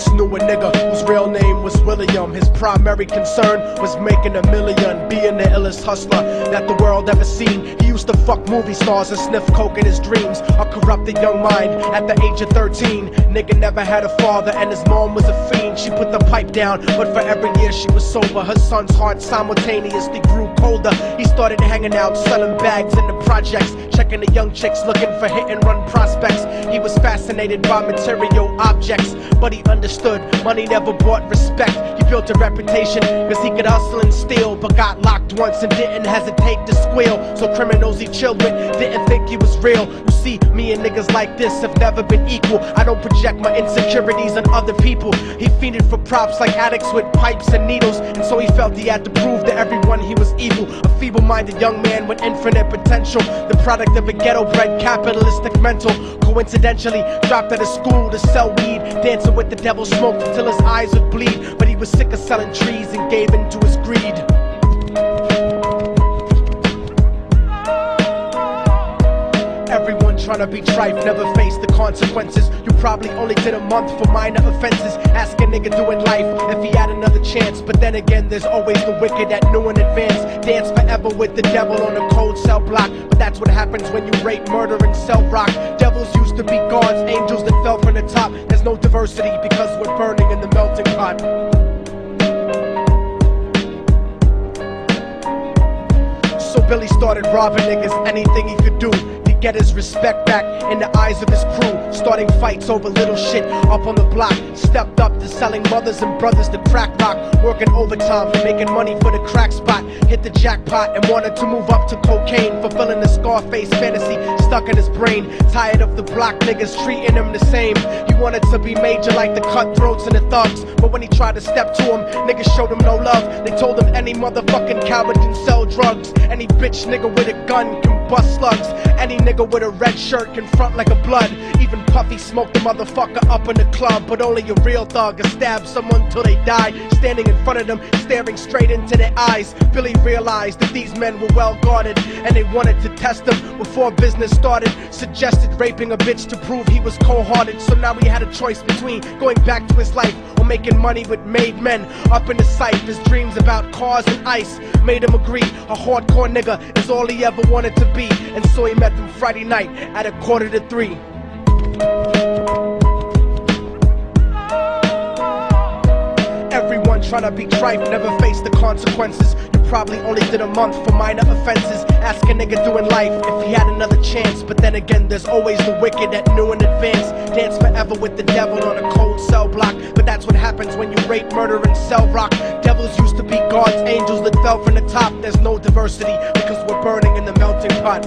once knew a nigga whose real name was William. His primary concern was making $1 million, being the illest hustler that the world ever seen. He used to fuck movie stars and sniff coke in his dreams. A corrupted young mind at the age of 13. Nigga never had a father and his mom was a fiend. She put the pipe down, but for every year she was sober, her son's heart simultaneously grew colder. He started hanging out, selling bags in the projects, checking the young chicks looking for hit and run prospects. He was fascinated by material objects, but he understood money never brought respect. He built a reputation cause he could hustle and steal, but got locked once and didn't hesitate to squeal. So criminals he chilled with didn't think he was real. You see, me and niggas like this have never been equal. I don't project my insecurities on other people. He fiended for props like addicts with pipes and needles, and so he felt he had to prove to everyone he was evil. A feeble-minded young man with infinite potential, the product of a ghetto-bred capitalistic mental. Coincidentally dropped out of school to sell weed, dancing with the devil, smoked until his eyes would bleed. But he was sick of selling trees and gave in to his greed. Everyone tryna be trife, never face the consequences. You probably only did a month for minor offenses. Ask a nigga doing life if he had another chance. But then again, there's always the wicked that knew in advance. Dance forever with the devil on a cold cell block. But that's what happens when you rape, murder, and sell rock. Devils used to be gods, angels that fell from the top. There's no diversity because we're burning in the melting pot. So Billy started robbing niggas, anything he could do. Get his respect back in the eyes of his crew. Starting fights over little shit up on the block. Stepped up to selling mothers and brothers to crack rock. Working overtime, making money for the crack spot. Hit the jackpot and wanted to move up to cocaine. Fulfilling the Scarface fantasy stuck in his brain. Tired of the block niggas treating him the same. He wanted to be major like the cutthroats and the thugs. But when he tried to step to him, niggas showed him no love. They told him any motherfucking coward can sell drugs. Any bitch nigga with a gun can bust slugs. Any nigga with a red shirt can front like a blood. Even Puffy smoked the motherfucker up in the club. But only a real thug can stab someone till they die. Standing in front of them, staring straight into their eyes, Billy realized that these men were well guarded, and they wanted to test him before business started. Suggested raping a bitch to prove he was cold-hearted. So now he had a choice between going back to his life or making money with made men. Up in the sight, his dreams about cars and ice made him agree a hardcore nigga is all he ever wanted to be. And so he met them Friday night at 2:45. Everyone tryna be trife, never face the consequences. You probably only did a month for minor offenses. Ask a nigga doing life if he had another chance. But then again, there's always the wicked that knew in advance. Dance forever with the devil on a cold cell block. But that's what happens when you rape, murder, and sell rock. Devils used to be gods, angels that fell from the top. There's no diversity because we're burning in the melting pot.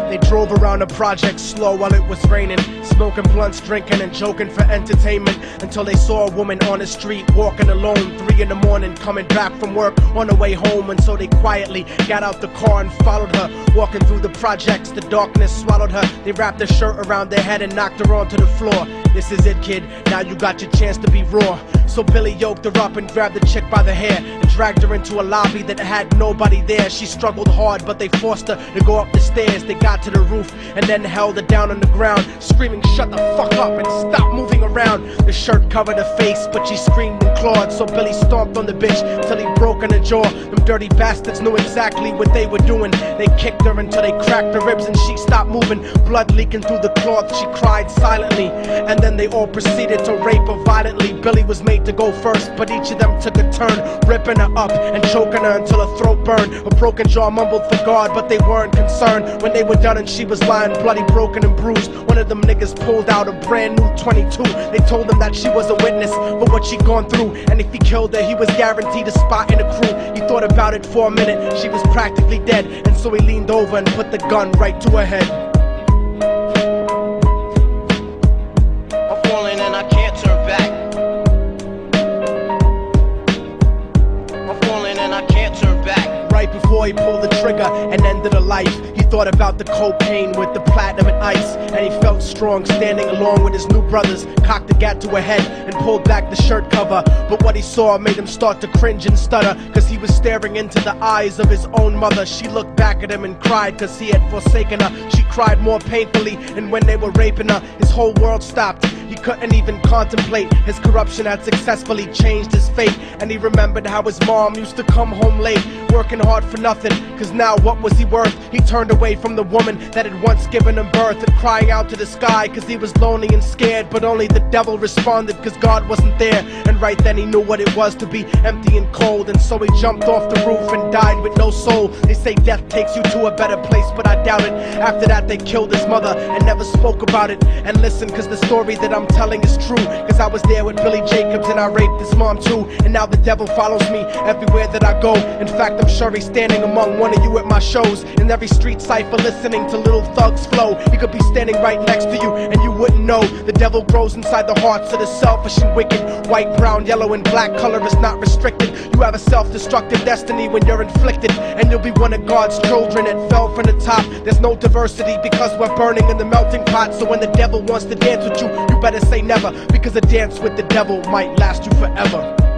They drove around the project slow while it was raining, smoking blunts, drinking and joking for entertainment, until they saw a woman on the street walking alone, 3 in the morning, coming back from work on the way home. And so they quietly got out the car and followed her, walking through the projects. The darkness swallowed her. They wrapped her shirt around their head and knocked her onto the floor. This is it, kid, now you got your chance to be raw. So Billy yoked her up and grabbed the chick by the hair and dragged her into a lobby that had nobody there. She struggled hard, but they forced her to go up the stairs. They got to the roof and then held her down on the ground, screaming, "Shut the fuck up and stop moving around." The shirt covered her face, but she screamed and clawed. So Billy stomped on the bitch till he broke in her jaw. Them dirty bastards knew exactly what they were doing. They kicked her until they cracked her ribs and she stopped moving. Blood leaking through the cloth, she cried silently. And then they all proceeded to rape her violently. Billy was made to go first, but each of them took a turn, ripping her up and choking her until her throat burned. Her broken jaw mumbled for God, but they weren't concerned. When they were done and she was lying bloody, broken and bruised, one of them niggas pulled out a brand new 22. They told him that she was a witness for what she'd gone through, and if he killed her, he was guaranteed a spot in the crew. He thought about it for a minute, she was practically dead, and so he leaned over and put the gun right to her head. I'm falling and I can't turn back. I'm falling and I can't turn back. Right before he pulled the trigger and ended her life, he thought about the cocaine with the platinum and ice, and he felt strong standing along with his new brothers. Cocked the gat to her head and pulled back the shirt cover, but what he saw made him start to cringe and stutter, cause he was staring into the eyes of his own mother. She looked back at him and cried cause he had forsaken her. She cried more painfully, and when they were raping her, his whole world stopped. He couldn't even contemplate. His corruption had successfully changed his fate, and he remembered how his mom used to come home late, working hard for nothing, cause now what was he worth? He turned away from the woman that had once given him birth, and crying out to the sky cause he was lonely and scared, but only the devil responded cause God wasn't there. And right then he knew what it was to be empty and cold, and so he jumped off the roof and died with no soul. They say death takes you to a better place, but I doubt it. After that they killed his mother and never spoke about it. And listen, cause the story that I'm telling is true, cause I was there with Billy Jacobs and I raped his mom too. And now the devil follows me everywhere that I go. In fact, I'm sure he's standing among one of you at my shows, in every street cipher listening to little thugs flow. He could be standing right next to you and you wouldn't know. The devil grows inside the hearts of the selfish and wicked. White, brown, yellow and black color is not restricted. You have a self-destructive destiny when you're inflicted, and you'll be one of God's children that fell from the top. There's no diversity because we're burning in the melting pot. So when the devil wants to dance with you, you better say never, because a dance with the devil might last you forever.